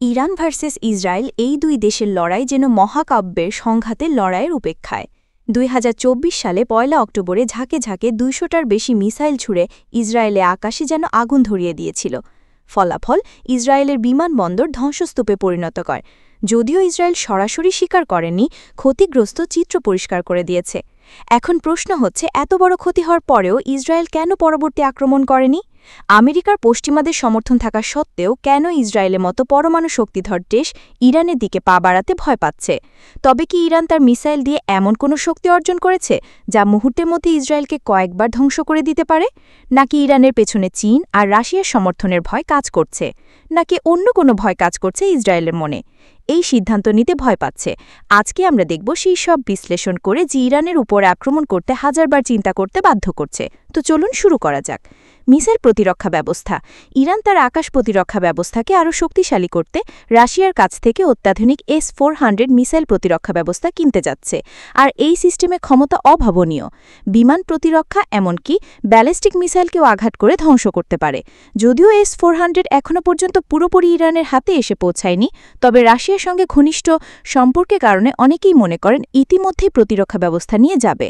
Iran versus Israel এই দুই দেশের লড়াই যেন মহাকাব্যের সংঘাতের লড়াইয়ের উপেক্ষায় ২০২৪ সালে ১ অক্টোবরে ঝাঁকে ঝাঁকে ২০০টার বেশি মিসাইল ছুড়ে ইসরায়েলে আকাশে যেন আগুন ধরিয়ে দিয়েছিল। ফলাফল ইসরায়েলের বিমানবন্দর ধ্বংসস্তূপে পরিণত করে। যদিও ইসরায়েল সরাসরি স্বীকার করেনি, ক্ষতিগ্রস্ত চিত্র পরিষ্কার করে দিয়েছে। এখন প্রশ্ন হচ্ছে, এত বড় ক্ষতি হওয়ার পরেও ইসরায়েল কেন পরবর্তী আক্রমণ করেনি? আমেরিকার পশ্চিমাদের সমর্থন থাকা সত্ত্বেও কেন ইসরায়েলের মতো পরমাণু শক্তিধর দেশ ইরানের দিকে পা বাড়াতে ভয় পাচ্ছে? তবে কি ইরান তার মিসাইল দিয়ে এমন কোনো শক্তি অর্জন করেছে যা মুহূর্তের মধ্যে ইসরায়েলকে কয়েকবার ধ্বংস করে দিতে পারে? নাকি ইরানের পেছনে চীন আর রাশিয়ার সমর্থনের ভয় কাজ করছে? নাকি অন্য কোনো ভয় কাজ করছে ইসরায়েলের মনে? এই সিদ্ধান্ত নিতে ভয় পাচ্ছে। আজকে আমরা দেখব সেই সব বিশ্লেষণ করে যে ইরানের উপর আক্রমণ করতে হাজারবার চিন্তা করতে বাধ্য করছে। তো চলুন শুরু করা যাক। মিসাইল প্রতিরক্ষা ব্যবস্থা। ইরান তার আকাশ প্রতিরক্ষা ব্যবস্থাকে আরও শক্তিশালী করতে রাশিয়ার কাছ থেকে অত্যাধুনিক S-400 মিসাইল প্রতিরক্ষা ব্যবস্থা কিনতে যাচ্ছে। আর এই সিস্টেমে ক্ষমতা অভাবনীয়। বিমান প্রতিরক্ষা, এমনকি ব্যালিস্টিক মিসাইলকেও আঘাত করে ধ্বংস করতে পারে। যদিও S-400 এখনও পর্যন্ত পুরোপুরি ইরানের হাতে এসে পৌঁছায়নি, তবে রাশিয়ার সঙ্গে ঘনিষ্ঠ সম্পর্কের কারণে অনেকেই মনে করেন ইতিমধ্যেই প্রতিরক্ষা ব্যবস্থা নিয়ে যাবে।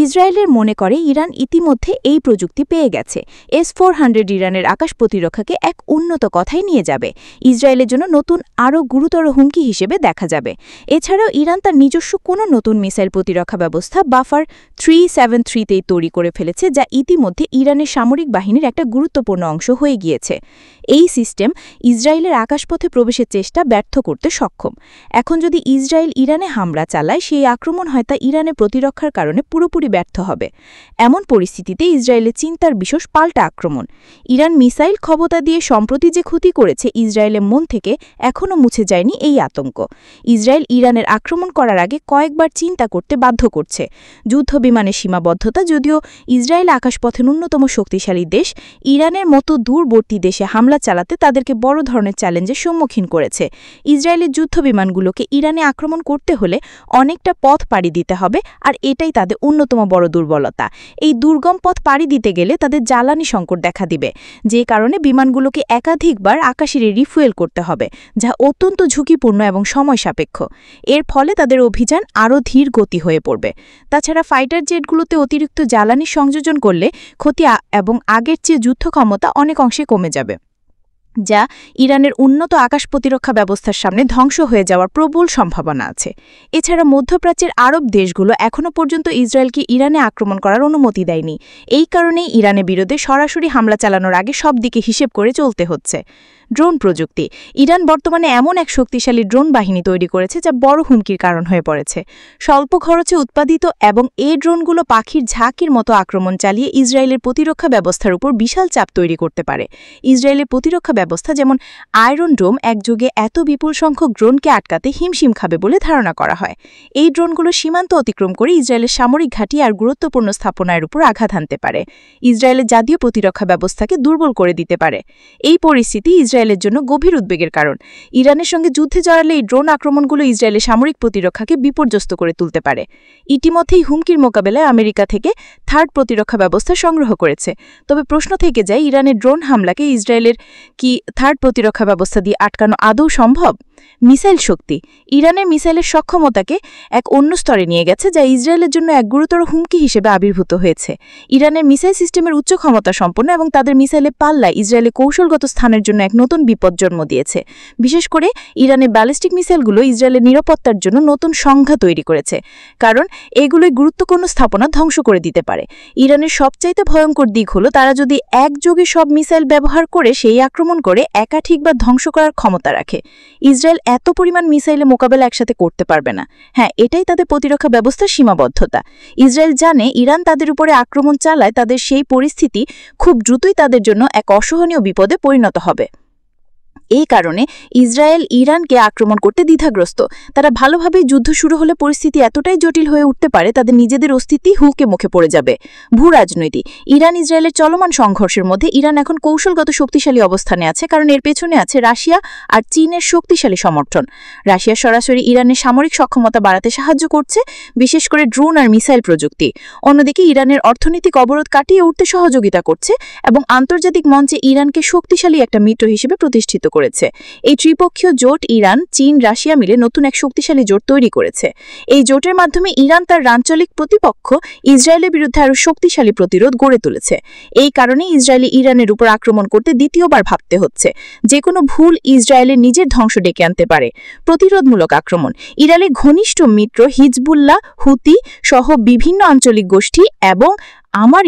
ইসরায়েলের মনে করে ইরান ইতিমধ্যে এই প্রযুক্তি পেয়ে গেছে। S-400 ইরানের আকাশ প্রতিরক্ষাকে এক উন্নত কথায় নিয়ে যাবে। ইসরায়েলের জন্য নতুন আরও গুরুতর হুমকি হিসেবে দেখা যাবে। এছাড়াও ইরান তার নিজস্ব কোনো নতুন মিসাইল প্রতিরক্ষা ব্যবস্থা বাফার 373তেই তৈরি করে ফেলেছে, যা ইতিমধ্যে ইরানের সামরিক বাহিনীর একটা গুরুত্বপূর্ণ অংশ হয়ে গিয়েছে। এই সিস্টেম ইসরায়েলের আকাশপথে প্রবেশের চেষ্টা ব্যর্থ করতে সক্ষম। এখন যদি ইসরায়েল ইরানে হামলা চালায়, সেই আক্রমণ হয়তো ইরানের প্রতিরক্ষার কারণে পুরোপুরি ব্যর্থ হবে। এমন পরিস্থিতিতে ইসরায়েলের চিন্তার বিষয় পাল্টা আক্রমণ। ইরান মিসাইল ক্ষমতা দিয়ে সম্প্রতি যে ক্ষতি করেছে, ইসরায়েলের মন থেকে এখনও মুছে যায়নি এই আতঙ্ক। ইসরায়েল ইরানের আক্রমণ করার আগে কয়েকবার চিন্তা করতে বাধ্য করছে। যুদ্ধবিমানের সীমাবদ্ধতা। যদিও ইসরায়েল আকাশপথে ন্যূনতম শক্তিশালী দেশ, ইরানের মতো দূরবর্তী দেশে হামলা চালাতে তাদেরকে বড় ধরনের চ্যালেঞ্জের সম্মুখীন করেছে। ইসরায়েলের যুদ্ধবিমানগুলোকে ইরানে আক্রমণ করতে হলে অনেকটা পথ পাড়ি দিতে হবে, আর এটাই তাদের অন্যতম বড় দুর্বলতা। এই দুর্গম পথ পাড়ি দিতে গেলে তাদের জ্বালানি সংকট দেখা দিবে, যে কারণে বিমানগুলোকে একাধিকবার আকাশে রিফুয়েল করতে হবে, যা অত্যন্ত ঝুঁকিপূর্ণ এবং সময় সাপেক্ষ। এর ফলে তাদের অভিযান আরও ধীর গতি হয়ে পড়বে। তাছাড়া ফাইটার জেটগুলোতে অতিরিক্ত জ্বালানি সংযোজন করলে ক্ষতি এবং আগের চেয়ে যুদ্ধ ক্ষমতা অনেক অংশে কমে যাবে, যা ইরানের উন্নত আকাশ প্রতিরক্ষা ব্যবস্থার সামনে ধ্বংস হয়ে যাওয়ার প্রবল সম্ভাবনা আছে। এছাড়া মধ্যপ্রাচ্যের আরব দেশগুলো এখনও পর্যন্ত ইসরায়েলকে ইরানে আক্রমণ করার অনুমতি দেয়নি। এই কারণেই ইরানের বিরুদ্ধে সরাসরি হামলা চালানোর আগে সব দিকে হিসেব করে চলতে হচ্ছে। ড্রোন প্রযুক্তি। ইরান বর্তমানে এমন এক শক্তিশালী ড্রোন বাহিনী তৈরি করেছে যা বড় হুমকির কারণ হয়ে পড়েছে। স্বল্প খরচে উৎপাদিত এবং এই ড্রোনগুলো পাখির ঝাঁকির মতো আক্রমণ চালিয়ে ইসরায়েলের প্রতিরক্ষা ব্যবস্থার উপর বিশাল চাপ তৈরি করতে পারে। ইসরায়েলের প্রতিরক্ষা ব্যবস্থা, যেমন আয়রন ডোম, একযোগে এত বিপুল সংখ্যক ড্রোনকে আটকাতে হিমশিম খাবে বলে ধারণা করা হয়। এই ড্রোনগুলো সীমান্ত অতিক্রম করে ইসরায়েলের সামরিক ঘাঁটি আর গুরুত্বপূর্ণ স্থাপনার উপর আঘাত হানতে পারে, ইসরায়েলের জাতীয় প্রতিরক্ষা ব্যবস্থাকে দুর্বল করে দিতে পারে। এই পরিস্থিতি ইসরায়েলের জন্য গভীর উদ্বেগের কারণ। ইরানের সঙ্গে যুদ্ধে জড়ালে এই ড্রোন আক্রমণগুলো ইসরায়েলের সামরিক প্রতিরক্ষাকে বিপর্যস্ত করে তুলতে পারে। ইতিমধ্যেই হুমকির মোকাবেলায় আমেরিকা থেকে থার্ড প্রতিরক্ষা ব্যবস্থা সংগ্রহ করেছে। তবে প্রশ্ন থেকে যায়, ইরানের ড্রোন হামলাকে ইসরায়েলের কি থার্ড প্রতিরক্ষা ব্যবস্থা দিয়ে আটকানো আদৌ সম্ভব? মিসাইল শক্তি। ইরানের মিসাইলের সক্ষমতাকে এক অন্য স্তরে নিয়ে গেছে, যা ইসরায়েলের জন্য এক গুরুতর হুমকি হিসেবে আবির্ভূত হয়েছে। ইরানের মিসাইল সিস্টেমের উচ্চ ক্ষমতা সম্পন্ন এবং তাদের মিসাইলের পাল্লায় ইসরায়েলের কৌশলগত স্থানের জন্য এক নতুন বিপদ জন্ম দিয়েছে। বিশেষ করে ইরানের ব্যালিস্টিক মিসাইলগুলো ইসরায়েলের নিরাপত্তার জন্য নতুন সংজ্ঞা তৈরি করেছে, কারণ এগুলোই গুরুত্বপূর্ণ স্থাপনা ধ্বংস করে দিতে পারে। ইরানের সবচাইতে ভয়ঙ্কর দিক হলো, তারা যদি একযোগে সব মিসাইল ব্যবহার করে সেই আক্রমণ করে একাধিক বা ধ্বংস করার ক্ষমতা রাখে। ইসরায়েল এত পরিমাণ মিসাইলে মোকাবেলা একসাথে করতে পারবে না। হ্যাঁ, এটাই তাদের প্রতিরক্ষা ব্যবস্থার সীমাবদ্ধতা। ইসরায়েল জানে, ইরান তাদের উপরে আক্রমণ চালায়, তাদের সেই পরিস্থিতি খুব দ্রুতই তাদের জন্য এক অসহনীয় বিপদে পরিণত হবে। এই কারণে ইসরায়েল ইরানকে আক্রমণ করতে দ্বিধাগ্রস্ত। তারা ভালোভাবেই যুদ্ধ শুরু হলে পরিস্থিতি এতটাই জটিল হয়ে উঠতে পারে, তাদের নিজেদের অস্তিত্বই হুমকির মুখে পড়ে যাবে। ভূরাজনৈতিক। ইরান ইসরায়েলের চলমান সংঘর্ষের মধ্যে ইরান এখন কৌশলগত শক্তিশালী অবস্থানে আছে, কারণ এর পেছনে আছে রাশিয়া আর চীনের শক্তিশালী সমর্থন। রাশিয়া সরাসরি ইরানের সামরিক সক্ষমতা বাড়াতে সাহায্য করছে, বিশেষ করে ড্রোন আর মিসাইল প্রযুক্তি। অন্যদিকে ইরানের অর্থনৈতিক অবরোধ কাটিয়ে উঠতে সহযোগিতা করছে এবং আন্তর্জাতিক মঞ্চে ইরানকে শক্তিশালী একটা মিত্র হিসেবে প্রতিষ্ঠিত করছে। করেছে। এই ত্রিপক্ষীয় জোট ইরান, চীন, রাশিয়া মিলে নতুন এক শক্তিশালী জোট তৈরি করেছে। এই জোটের মাধ্যমে ইরান তার আঞ্চলিক প্রতিপক্ষ ইসরায়েলের বিরুদ্ধে আরও শক্তিশালী প্রতিরোধ গড়ে তুলেছে। এই কারণে ইসরায়েলি ইরানের উপর আক্রমণ করতে দ্বিতীয়বার ভাবতে হচ্ছে। যে কোনো ভুল ইসরায়েলের নিজের ধ্বংস ডেকে আনতে পারে। প্রতিরোধমূলক আক্রমণ। ইরানের ঘনিষ্ঠ মিত্র হিজবুল্লাহ, হুতি সহ বিভিন্ন আঞ্চলিক গোষ্ঠী এবং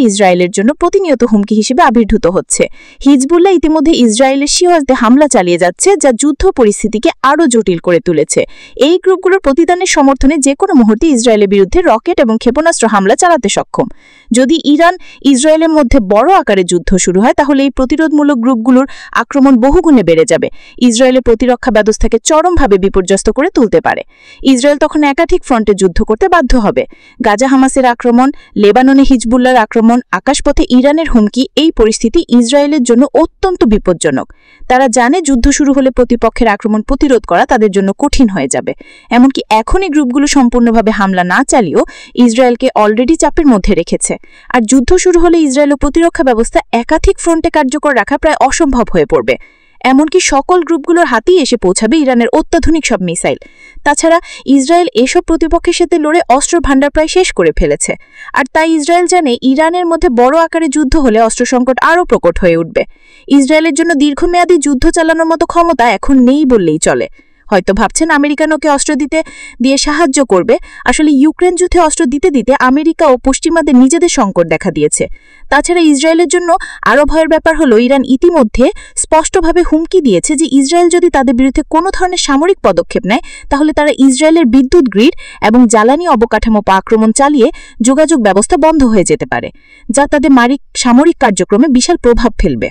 ইসরায়েলের জন্য প্রতিনিয়ত হুমকি হিসেবে আবির্ভূত হচ্ছে। হিজবুল্লাহ ইতিমধ্যে ইসরায়েলের সীমান্তে হামলা চালিয়ে যাচ্ছে, যা যুদ্ধ পরিস্থিতিকে আরও জটিল করে তুলেছে। এই গ্রুপগুলোর প্রতিদানের সমর্থনে যে কোনো মুহূর্তে ইসরায়েলের বিরুদ্ধে রকেট এবং ক্ষেপণাস্ত্র হামলা চালাতে সক্ষম। যদি ইরান ইসরায়েলের মধ্যে বড় আকারে যুদ্ধ শুরু হয়, তাহলে এই প্রতিরোধমূলক গ্রুপগুলোর আক্রমণ বহুগুণে বেড়ে যাবে। ইসরায়েলের প্রতিরক্ষা ব্যবস্থাকে চরমভাবে বিপর্যস্ত করে তুলতে পারে। ইসরায়েল তখন একাধিক ফ্রন্টে যুদ্ধ করতে বাধ্য হবে। গাজা হামাসের আক্রমণ, লেবাননে হিজবুল্লাহ আক্রমণ, আকাশপথে ইরানের হুমকি, এই পরিস্থিতি ইসরায়েলের জন্য অত্যন্ত বিপজ্জনক। তারা জানে যুদ্ধ শুরু হলে প্রতিপক্ষের আক্রমণ প্রতিরোধ করা তাদের জন্য কঠিন হয়ে যাবে। এমনকি এখনই গ্রুপগুলো সম্পূর্ণভাবে হামলা না চালিয়েও ইসরায়েলকে অলরেডি চাপের মধ্যে রেখেছে। আর যুদ্ধ শুরু হলে ইসরায়েল প্রতিরক্ষা ব্যবস্থা একাধিক ফ্রন্টে কার্যকর রাখা প্রায় অসম্ভব হয়ে পড়বে। এমনকি সকল গ্রুপগুলোর হাতেই এসে পৌঁছাবে ইরানের অত্যাধুনিক সব মিসাইল। তাছাড়া ইসরায়েল এসব প্রতিপক্ষের সাথে লড়ে অস্ত্র ভাণ্ডার প্রায় শেষ করে ফেলেছে। আর তাই ইসরায়েল জানে ইরানের মধ্যে বড় আকারে যুদ্ধ হলে অস্ত্র সংকট আরও প্রকট হয়ে উঠবে। ইসরায়েলের জন্য দীর্ঘমেয়াদী যুদ্ধ চালানোর মতো ক্ষমতা এখন নেই বললেই চলে। হয়তো ভাবছেন আমেরিকানকে অস্ত্র দিয়ে সাহায্য করবে। আসলে ইউক্রেন যুদ্ধে অস্ত্র দিতে দিতে আমেরিকা ও পশ্চিমাদের নিজেদের সংকট দেখা দিয়েছে। তাছাড়া ইসরায়েলের জন্য আরও ভয়ের ব্যাপার হলো ইরান ইতিমধ্যে স্পষ্টভাবে হুমকি দিয়েছে যে ইসরায়েল যদি তাদের বিরুদ্ধে কোনো ধরনের সামরিক পদক্ষেপ নেয়, তাহলে তারা ইসরায়েলের বিদ্যুৎ গ্রিড এবং জ্বালানি অবকাঠামো আক্রমণ চালিয়ে যোগাযোগ ব্যবস্থা বন্ধ হয়ে যেতে পারে, যা তাদের সামরিক কার্যক্রমে বিশাল প্রভাব ফেলবে।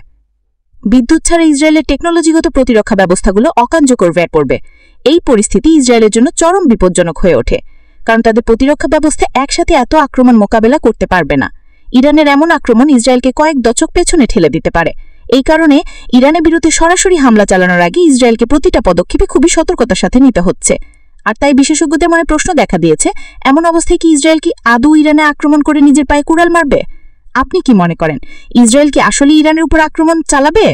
বিদ্যুৎ ছাড়া ইসরায়েলের টেকনোলজিগত প্রতিরক্ষা ব্যবস্থাগুলো অকার্যকর হয়ে পড়বে। এই পরিস্থিতি ইসরায়েলের জন্য চরম বিপজ্জনক হয়ে ওঠে, কারণ তাদের প্রতিরক্ষা ব্যবস্থা একসাথে এত আক্রমণ মোকাবেলা করতে পারবে না। ইরানের এমন আক্রমণ ইসরায়েলকে কয়েক দশক পেছনে ঠেলে দিতে পারে। এই কারণে ইরানের বিরুদ্ধে সরাসরি হামলা চালানোর আগে ইসরায়েলকে প্রতিটা পদক্ষেপে খুবই সতর্কতার সাথে নিতে হচ্ছে। আর তাই বিশেষজ্ঞদের মনে প্রশ্ন দেখা দিয়েছে, এমন অবস্থায় কি ইসরায়েল কি আদৌ ইরানে আক্রমণ করে নিজের পায়ে কুড়াল মারবে? আপনি কি মনে করেন, ইসরায়েল কি আসলে ইরানের উপর আক্রমণ চালাবে?